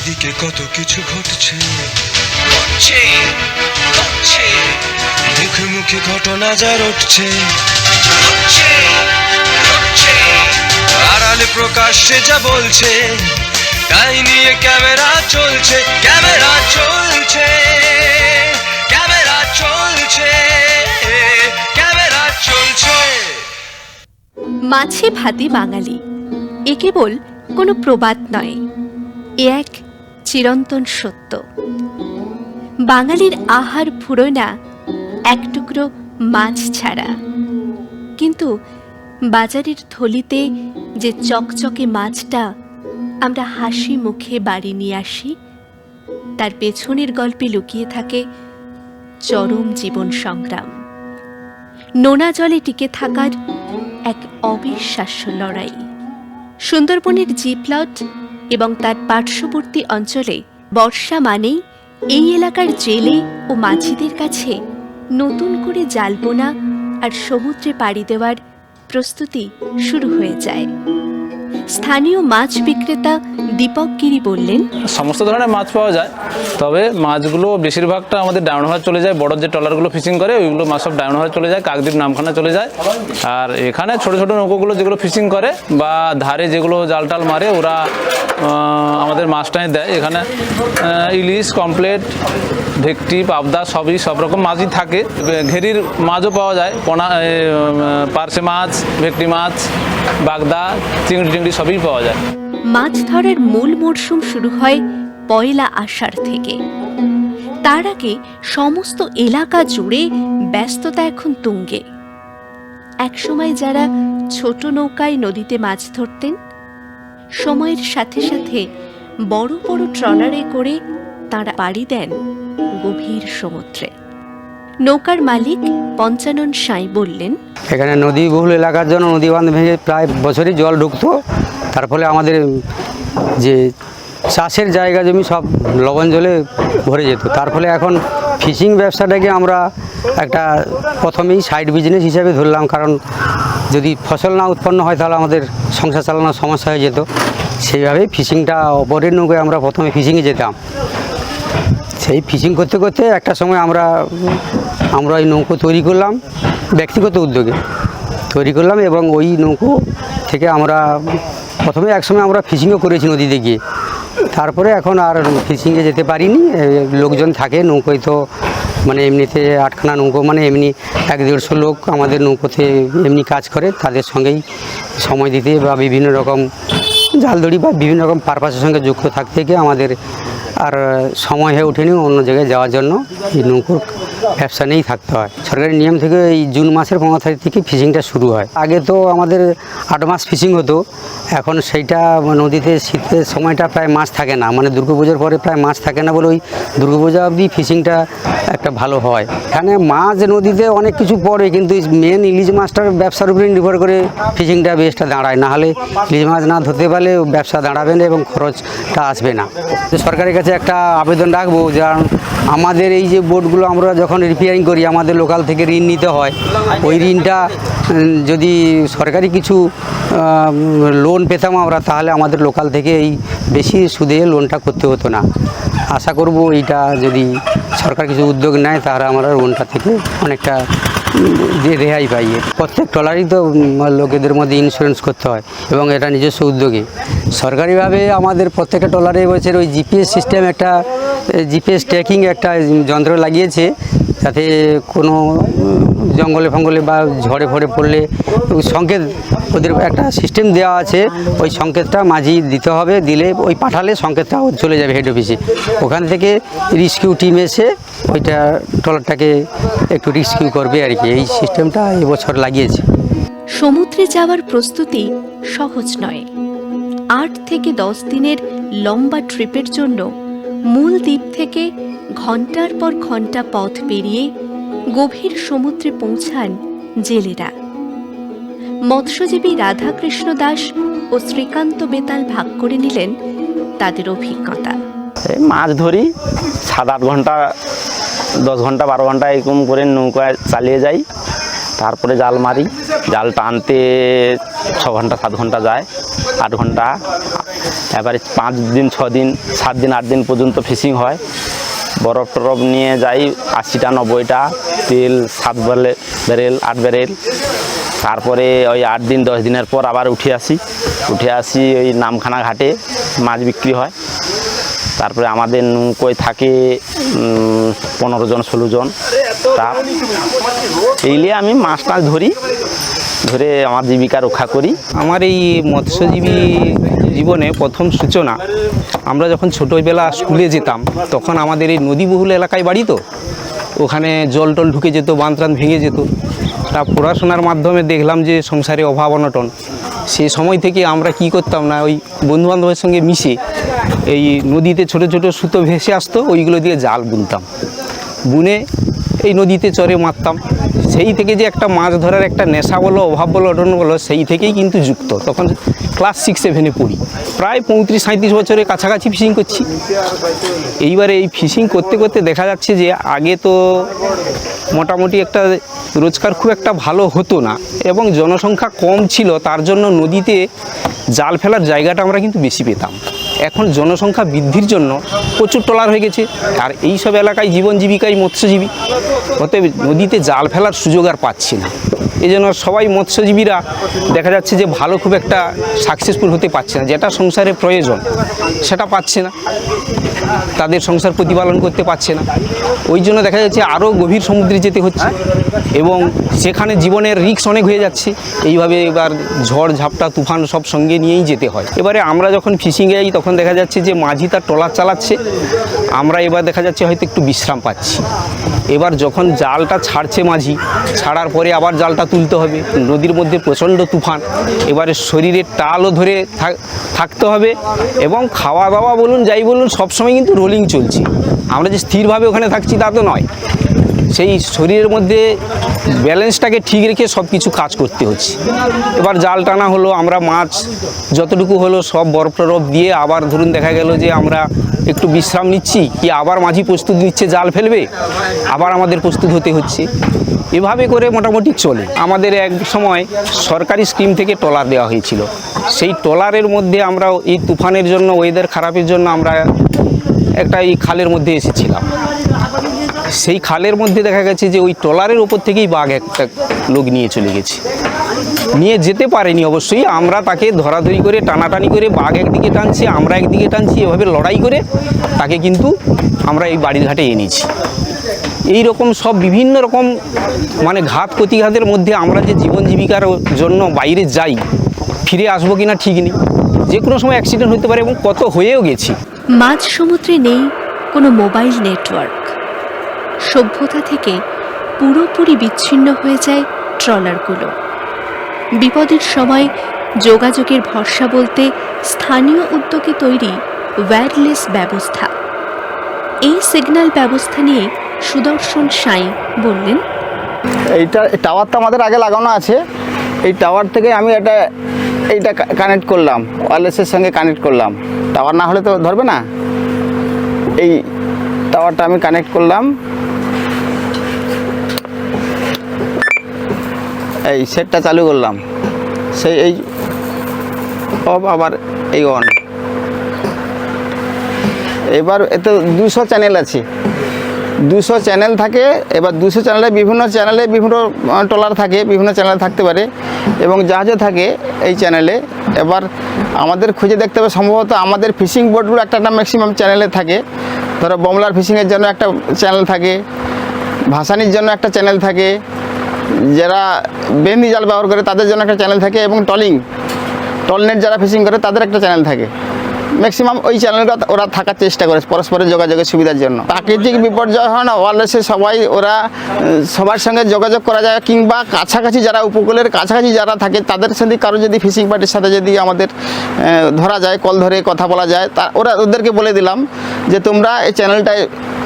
চারিদিকে কত কিছু ঘটছে, মুখে মুখে ঘটনা যা রটছে, আড়ালে প্রকাশ্যে যা বলছে, তাই নিয়ে ক্যামেরা চলছে, ক্যামেরা চলছে, ক্যামেরা চলছে, ক্যামেরা চলছে। মাছে ভাতে বাঙালি এ কেবল কোনো প্রবাদ নয়, এ এক চিরন্তন সত্য। বাঙালির আহার ফুরোয় না এক টুকরো মাছ ছাড়া, কিন্তু বাজারের থলিতে যে চকচকে মাছটা আমরা হাসি মুখে বাড়ি নিয়ে আসি, তার পেছনের গল্পে লুকিয়ে থাকে চরম জীবন সংগ্রাম, নোনা জলে টিকে থাকার এক অবিশ্বাস্য লড়াই। সুন্দরবনের জিপ্লট এবং তার পার্শ্ববর্তী অঞ্চলে বর্ষা মানেই এই এলাকার জেলে ও মাঝিদের কাছে নতুন করে জাল বোনা আর সমুদ্রে পাড়ি দেওয়ার প্রস্তুতি শুরু হয়ে যায়। স্থানীয় মাছ বিক্রেতা দীপক গিরি বললেন, সমস্ত ধরনের মাছ পাওয়া যায়, তবে মাছগুলো বেশিরভাগটা আমাদের ডায়মন্ড চলে যায়। বড় যে ট্রলারগুলো ফিশিং করে ওইগুলো মাছ সব ডায়মন্ড চলে যায়, কাকদ্বীপ নামখানা চলে যায়। আর এখানে ছোট ছোট নৌকোগুলো যেগুলো ফিশিং করে বা ধারে যেগুলো জাল টাল মারে ওরা আমাদের মাছটাই দেয়। এখানে ইলিশ, কমপ্লেট, ভেটকি, পাবদা সব রকম মাছই থাকে। ঘেরির মাছও পাওয়া যায়, পোনা, পার্শে মাছ, ভেটকি মাছ, বাগদা, চিংড়ি সবই পাওয়া যায়। মাছ ধরার মূল মরশুম শুরু হয় পয়লা আষাঢ় থেকে। তার আগে সমস্ত এলাকা জুড়ে ব্যস্ততা এখন তুঙ্গে। একসময় যারা ছোট নৌকায় নদীতে মাছ ধরতেন, সময়ের সাথে সাথে বড় বড় ট্রলারে করে তাঁরা পাড়ি দেন গভীর সমুদ্রে। নৌকার মালিক পঞ্চানন সাঁই বললেন, এখানে নদী বহুল এলাকার জন্য নদী বাঁধ ভেঙে প্রায় বছরই জল ঢুকতো, তার ফলে আমাদের যে চাষের জায়গা জমি সব লবণ জলে ভরে যেত। তার ফলে এখন ফিশিং ব্যবসাটাকে আমরা একটা প্রথমেই সাইড বিজনেস হিসাবে ধরলাম, কারণ যদি ফসল না উৎপন্ন হয় তাহলে আমাদের সংসার চালানোর সমস্যা হয়ে যেত। সেইভাবেই ফিশিংটা অপরের নৌকায় আমরা প্রথমে ফিশিংয়ে যেতাম। সেই ফিশিং করতে করতে একটা সময় আমরা ওই নৌকো তৈরি করলাম, ব্যক্তিগত উদ্যোগে তৈরি করলাম, এবং ওই নৌকো থেকে আমরা প্রথমে একসময় আমরা ফিশিংও করেছি নদীতে গিয়ে। তারপরে এখন আর ফিশিংয়ে যেতে পারিনি, লোকজন থাকে নৌকোয়, তো মানে এমনিতে আটখানা নৌকো, মানে এমনি 100-150 লোক আমাদের নৌকোতে এমনি কাজ করে, তাদের সঙ্গেই সময় দিতে বা বিভিন্ন রকম জালদড়ি বা বিভিন্ন রকম পারপাসের সঙ্গে যুক্ত থাকতে গিয়ে আমাদের আর সময় হয়ে ওঠেনি অন্য জায়গায় যাওয়ার জন্য। এই নৌকোর ব্যবসা নিয়েই থাকতে হয়। সরকারি নিয়ম থেকে এই জুন মাসের 15 তারিখ থেকে ফিশিংটা শুরু হয়। আগে তো আমাদের 8 মাস ফিশিং হতো, এখন সেইটা নদীতে শীতের সময়টা প্রায় মাছ থাকে না, মানে দুর্গাপূজার পরে প্রায় মাছ থাকে না বলে ওই দুর্গাপূজা অবধি ফিশিংটা একটা ভালো হয়। এখানে মাছ নদীতে অনেক কিছু পড়ে, কিন্তু মেন ইলিশ মাছটার ব্যবসার উপরে নির্ভর করে ফিশিংটা বেশটা দাঁড়ায়। না হলে ইলিশ মাছ না ধরতে পারলে ব্যবসা দাঁড়াবে না এবং খরচটা আসবে না। সরকারের কাছে একটা আবেদন রাখবো, কারণ আমাদের এই যে বোটগুলো আমরা যখন রিপেয়ারিং করি আমাদের লোকাল থেকে ঋণ নিতে হয়, ওই ঋণটা যদি সরকারি কিছু লোন পেতাম আমরা, তাহলে আমাদের লোকাল থেকে এই বেশি সুদে লোনটা করতে হতো না। আশা করব এইটা যদি সরকার কিছু উদ্যোগ নেয় তাহলে আমরা লোনটা থেকে অনেকটা রেহাই পাই। প্রত্যেক ট্রলারই তো লোকেদের মধ্যে ইন্স্যুরেন্স করতে হয় এবং এটা নিজস্ব উদ্যোগে। সরকারিভাবে আমাদের প্রত্যেকটা ট্রলারে এবছর ওই জিপিএস সিস্টেম, একটা জিপিএস ট্র্যাকিং একটা যন্ত্র লাগিয়েছে, যাতে কোনো জঙ্গলে ফঙ্গলে বা ঝড়ে ফড়ে পড়লে সংকেত, ওদের একটা সিস্টেম দেওয়া আছে, ওই সংকেতটা মাঝি দিতে হবে, দিলে ওই পাঠালে সংকেতটা চলে যাবে হেড অফিসে। ওখান থেকে রেস্কিউ টিম এসে ওইটা ট্রলারটাকে একটু রেস্কিউ করবে আর কি। এই সিস্টেমটা এবছর লাগিয়েছে। সমুদ্রে যাওয়ার প্রস্তুতি সহজ নয়। 8 থেকে 10 দিনের লম্বা ট্রিপের জন্য মূল দ্বীপ থেকে ঘন্টার পর ঘন্টা পথ পেরিয়ে গভীর সমুদ্রে পৌঁছান জেলেরা। মৎস্যজীবী রাধাকৃষ্ণ দাস ও শ্রীকান্ত বেতাল ভাগ করে নিলেন তাদের অভিজ্ঞতা। মাছ ধরি 7-8 ঘন্টা, 10 ঘন্টা, 12 ঘন্টা এরকম করে নৌকায় চালিয়ে যাই, তারপরে জাল মারি। জাল টানতে ঘন্টা 7 ঘন্টা যায়, 8 ঘন্টা, এবারে 5 দিন 6 দিন 7 দিন 8 দিন পর্যন্ত ফিশিং হয়। বরফ টরফ নিয়ে যাই 80টা 90টা, তেল 7 ব্যারেল 8 ব্যারেল। তারপরে ওই 8 দিন 10 দিনের পর আবার উঠে আসি ওই নামখানা ঘাটে মাছ বিক্রি হয়। তারপরে আমাদের নৌকোয় থাকে 15 জন 16 জন স্টাফ। এই নিয়ে আমি মাছ টাছ ধরে আমার জীবিকা রক্ষা করি। আমার এই মৎস্যজীবী জীবনে প্রথম সূচনা, আমরা যখন ছোটোবেলা স্কুলে যেতাম তখন আমাদের এই নদীবহুল এলাকায় বাড়ি, তো ওখানে জল টল ঢুকে যেত, বাঁধ টান ভেঙে যেত। তা পড়াশোনার মাধ্যমে দেখলাম যে সংসারে অভাব অনটন। সে সময় থেকে আমরা কি করতাম না, ওই বন্ধুবান্ধবের সঙ্গে মিশে এই নদীতে ছোট ছোট সুতো ভেসে আসতো, ওইগুলো দিয়ে জাল বুনতাম, বুনে এই নদীতে চরে মারতাম। সেই থেকে যে একটা মাছ ধরার একটা নেশা বলো, অভাব বলো, অটন বলো, সেই থেকেই কিন্তু যুক্ত। তখন ক্লাস 6-7-এ পড়ি, প্রায় 35-37 বছরের কাছাকাছি ফিশিং করছি। এইবারে এই ফিশিং করতে করতে দেখা যাচ্ছে যে আগে তো মোটামুটি একটা রোজগার খুব একটা ভালো হতো না এবং জনসংখ্যা কম ছিল, তার জন্য নদীতে জাল ফেলার জায়গাটা আমরা কিন্তু বেশি পেতাম। এখন জনসংখ্যা বৃদ্ধির জন্য প্রচুর ট্রলার হয়ে গেছে, আর এই সব এলাকায় জীবন জীবিকাই মৎস্যজীবী, অতএব নদীতে জাল ফেলার সুযোগ আর পাচ্ছি না। এই জন্য সবাই মৎস্যজীবীরা দেখা যাচ্ছে যে ভালো খুব একটা সাকসেসফুল হতে পারছে না, যেটা সংসারে প্রয়োজন সেটা পাচ্ছে না, তাদের সংসার প্রতিপালন করতে পারছে না। ওই জন্য দেখা যাচ্ছে আরও গভীর সমুদ্রে যেতে হচ্ছে এবং সেখানে জীবনের রিস্ক অনেক হয়ে যাচ্ছে। এইভাবে এবার ঝড় ঝাপটা তুফান সব সঙ্গে নিয়েই যেতে হয়। এবারে আমরা যখন ফিশিংয়ে যাই তখন দেখা যাচ্ছে যে মাঝি তার ট্রলার চালাচ্ছে, আমরা এবার দেখা যাচ্ছে হয়তো একটু বিশ্রাম পাচ্ছি। এবার যখন জালটা ছাড়ছে মাঝি, ছাড়ার পরে আবার জালটা তুলতে হবে, নদীর মধ্যে প্রচণ্ড তুফান, এবারে শরীরের টালও ধরে থাকতে হবে এবং খাওয়া দাওয়া বলুন যাই বলুন সবসময় কিন্তু রোলিং চলছে। আমরা যে স্থিরভাবে ওখানে থাকছি তা তো নয়, সেই শরীরের মধ্যে ব্যালেন্সটাকে ঠিক রেখে সব কিছু কাজ করতে হচ্ছে। এবার জাল টানা হলো, আমরা মাছ যতটুকু হলো সব বরফ টরফ দিয়ে আবার ধরুন দেখা গেল যে আমরা একটু বিশ্রাম নিচ্ছি, কি আবার মাঝি প্রস্তুত নিচ্ছে জাল ফেলবে, আবার আমাদের প্রস্তুত হতে হচ্ছে। এভাবে করে মোটামুটি চলে। আমাদের এক সময় সরকারি স্কিম থেকে ট্রলার দেওয়া হয়েছিল, সেই ট্রলারের মধ্যে আমরা এই তুফানের জন্য, ওয়েদার খারাপের জন্য আমরা একটা এই খালের মধ্যে এসেছিলাম। সেই খালের মধ্যে দেখা গেছে যে ওই ট্রলারের ওপর থেকেই বাঘ একটা লোক নিয়ে চলে গেছে, নিয়ে যেতে পারেনি অবশ্যই, আমরা তাকে ধরাধরি করে টানাটানি করে, বাঘ একদিকে টানছি আমরা একদিকে টানছি, এভাবে লড়াই করে তাকে কিন্তু আমরা এই বাড়ির ঘাটে এনেছি। এই রকম সব বিভিন্ন রকম মানে ঘাত প্রতিঘাতের মধ্যে আমরা যে জীবন জীবিকার জন্য বাইরে যাই, ফিরে আসবো কিনা ঠিক নেই, যে কোনো সময় অ্যাক্সিডেন্ট হতে পারে এবং কত হয়েও গেছি। মাঝ সমুদ্রে নেই কোনো মোবাইল নেটওয়ার্ক, সভ্যতা থেকে পুরোপুরি বিচ্ছিন্ন হয়ে যায় ট্রলারগুলো। বিপদের সময় যোগাযোগের ভরসা বলতে স্থানীয় উদ্যোগে তৈরি ওয়্যারলেস ব্যবস্থা। এই সিগন্যাল ব্যবস্থা নিয়ে সুদর্শন সাঁই বললেন, এইটা টাওয়ারটা আমাদের আগে লাগানো আছে, এই টাওয়ার থেকে আমি এইটা কানেক্ট করলাম, ওয়্যারলেসের সঙ্গে কানেক্ট করলাম। টাওয়ার না হলে তো ধরবে না, এই টাওয়ারটা আমি কানেক্ট করলাম, এই সেটটা চালু করলাম, সেই এই অফ আবার এই অন। এবার এতে 200 চ্যানেল আছে, 200 চ্যানেল থাকে। এবার 200 চ্যানেলে বিভিন্ন ট্রলার থাকে, বিভিন্ন চ্যানেল থাকতে পারে এবং জাহাজও থাকে এই চ্যানেলে। এবার আমাদের খুঁজে দেখতে হবে, সম্ভবত আমাদের ফিশিং বোটগুলো একটা ম্যাক্সিমাম চ্যানেলে থাকে। ধরো বমলার ফিশিংয়ের জন্য একটা চ্যানেল থাকে, ভাসানির জন্য একটা চ্যানেল থাকে, যারা বেন্দি জাল ব্যবহার করে তাদের জন্য একটা চ্যানেল থাকে এবং টলনেট যারা ফিশিং করে তাদের একটা চ্যানেল থাকে। ম্যাক্সিমাম ওই চ্যানেলটা ওরা থাকার চেষ্টা করে পরস্পরের যোগাযোগের সুবিধার জন্য। প্রাকৃতিক বিপর্যয় হয় না, ওয়্যারলেসে সবার সঙ্গে যোগাযোগ করা যায়, কিংবা কাছাকাছি যারা উপকূলের কাছাকাছি যারা থাকে তাদের সাথে কারো যদি ফিশিং পার্টির সাথে যদি আমাদের ধরা যায়, কল ধরে কথা বলা যায়, তা ওদেরকে বলে দিলাম যে তোমরা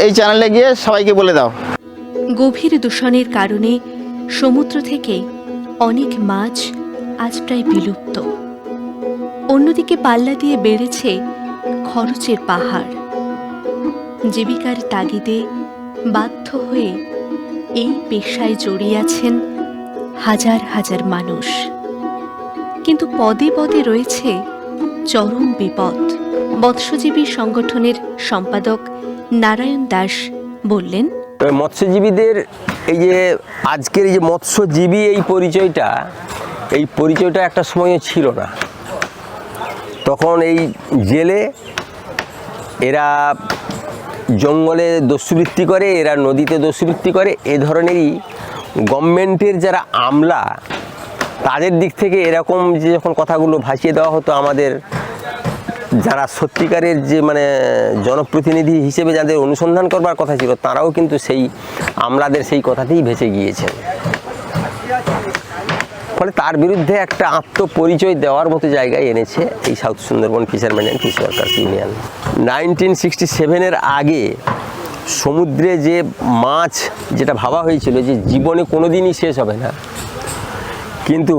এই চ্যানেলে গিয়ে সবাইকে বলে দাও। গভীর দূষণের কারণে সমুদ্র থেকে অনেক মাছ আজ প্রায় বিলুপ্ত। অন্যদিকে পাল্লা দিয়ে বেড়েছে খরচের পাহাড়। জীবিকার তাগিদে বাধ্য হয়ে এই পেশায় জড়িয়ে আছেন হাজার হাজার মানুষ। কিন্তু পদে পদে রয়েছে চরম বিপদ। মৎস্যজীবী সংগঠনের সম্পাদক নারায়ণ দাস বললেন, তবে মৎস্যজীবীদের এই যে আজকের এই যে মৎস্যজীবী এই পরিচয়টা একটা সময় ছিল না। তখন এই জেলে এরা জঙ্গলে দস্যুবৃত্তি করে, এরা নদীতে দস্যুবৃত্তি করে, এ ধরনেরই গভর্নমেন্টের যারা আমলা তাদের দিক থেকে এরকম যে যখন কথাগুলো ভাসিয়ে দেওয়া হতো, আমাদের যারা সত্যিকারের যে মানে জনপ্রতিনিধি হিসেবে যাদের অনুসন্ধান করবার কথা ছিল, তারাও কিন্তু সেই আমলাদের সেই কথাতেই ভেসে গিয়েছেন। ফলে তার বিরুদ্ধে একটা আত্মপরিচয় দেওয়ার মতো জায়গায় এনেছে এই south Sundarban fisherman and fish workers union. 1967-এর আগে সমুদ্রে যে মাছ যেটা ভাবা হয়েছিল যে জীবনে কোনো দিনই শেষ হবে না, কিন্তু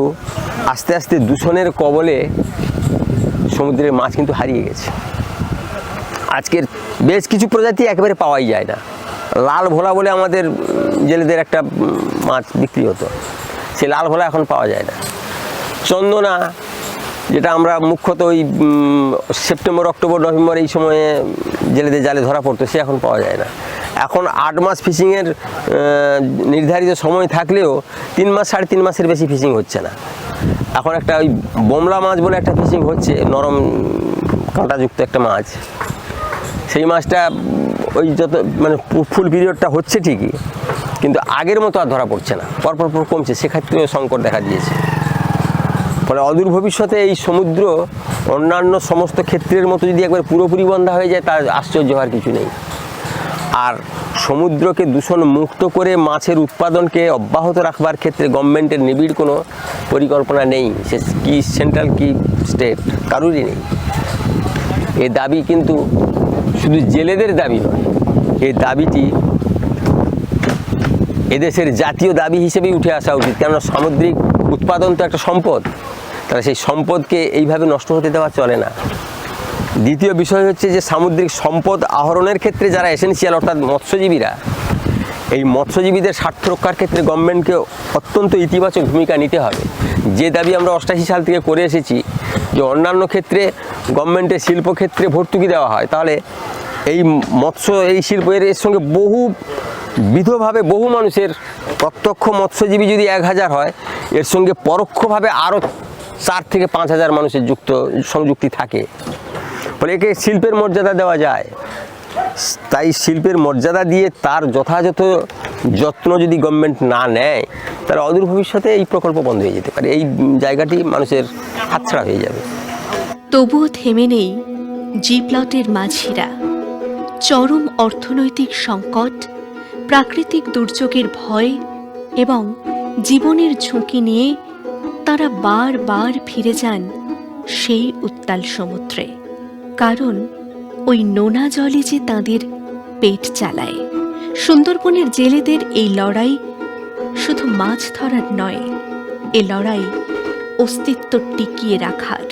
আস্তে আস্তে দূষণের কবলে সমুদ্রের মাছ কিন্তু হারিয়ে গেছে। আজকের বেশ কিছু প্রজাতি একেবারে পাওয়াই যায় না। লাল ভোলা বলে আমাদের জেলেদের একটা মাছ বিক্রি হতো, সেই লাল ভোলা এখন পাওয়া যায় না। চন্দনা, যেটা আমরা মুখ্যত ওই সেপ্টেম্বর, অক্টোবর, নভেম্বর এই সময়ে জেলেদের জালে ধরা পড়তো, সে এখন পাওয়া যায় না। এখন 8 মাস ফিশিংয়ের নির্ধারিত সময় থাকলেও 3 মাস 3.5 মাসের বেশি ফিশিং হচ্ছে না। এখন একটা ওই বোমলা মাছ বলে একটা ফিশিং হচ্ছে, নরম কাঁটাযুক্ত একটা মাছ। সেই মাছটা ওই যত মানে ফুল পিরিয়ডটা হচ্ছে ঠিকই, কিন্তু আগের মতো আর ধরা পড়ছে না, পরপর কমছে, সেক্ষেত্রেও সংকট দেখা দিয়েছে। ফলে অদূর ভবিষ্যতে এই সমুদ্র অন্যান্য সমস্ত ক্ষেত্রের মতো যদি একবার পুরোপুরি বন্ধ হয়ে যায়, তার আশ্চর্য হওয়ার কিছু নেই। আর সমুদ্রকে দূষণ মুক্ত করে মাছের উৎপাদনকে অব্যাহত রাখবার ক্ষেত্রে গভর্নমেন্টের নিবিড় কোনো পরিকল্পনা নেই, সে কি সেন্ট্রাল কি স্টেট, কারুরই নেই। এই দাবি কিন্তু শুধু জেলেদের দাবি নয়, এই দাবিটি এদেশের জাতীয় দাবি হিসেবেই উঠে আসা উচিত। কেননা সামুদ্রিক উৎপাদন তো একটা সম্পদ, তাহলে সেই সম্পদকে এইভাবে নষ্ট হতে দেওয়া চলে না। দ্বিতীয় বিষয় হচ্ছে যে সামুদ্রিক সম্পদ আহরণের ক্ষেত্রে যারা এসেনশিয়াল অর্থাৎ মৎস্যজীবীরা, এই মৎস্যজীবীদের স্বার্থ রক্ষার ক্ষেত্রে গভর্নমেন্টকে অত্যন্ত ইতিবাচক ভূমিকা নিতে হবে। যে দাবি আমরা 88 সাল থেকে করে এসেছি যে অন্যান্য ক্ষেত্রে গভর্নমেন্টের শিল্পক্ষেত্রে ভর্তুকি দেওয়া হয়, তাহলে এই এই শিল্পের সঙ্গে বিধভাবে বহু মানুষের, প্রত্যক্ষ মৎস্যজীবী যদি 1000 হয়, এর সঙ্গে পরোক্ষভাবে আরও 4 থেকে 5000 মানুষের সংযুক্তি থাকে। ফলে একে শিল্পের মর্যাদা দেওয়া যায়। তাই শিল্পের মর্যাদা দিয়ে তার যথাযথ যত্ন যদি গভর্নমেন্ট না নেয়, তাহলে অদূর ভবিষ্যতে এই প্রকল্প বন্ধ হয়ে যেতে পারে, এই জায়গাটি মানুষের হাতছাড়া হয়ে যাবে। তবুও থেমে নেই জি প্লটের মাঝিরা। চরম অর্থনৈতিক সংকট, প্রাকৃতিক দুর্যোগের ভয় এবং জীবনের ঝুঁকি নিয়ে তারা বারবার ফিরে যান সেই উত্তাল সমুদ্রে। কারণ ওই নোনা জলই যে তাঁদের পেট চালায়। সুন্দরবনের জেলেদের এই লড়াই শুধু মাছ ধরার নয়, এ লড়াই অস্তিত্ব টিকিয়ে রাখার।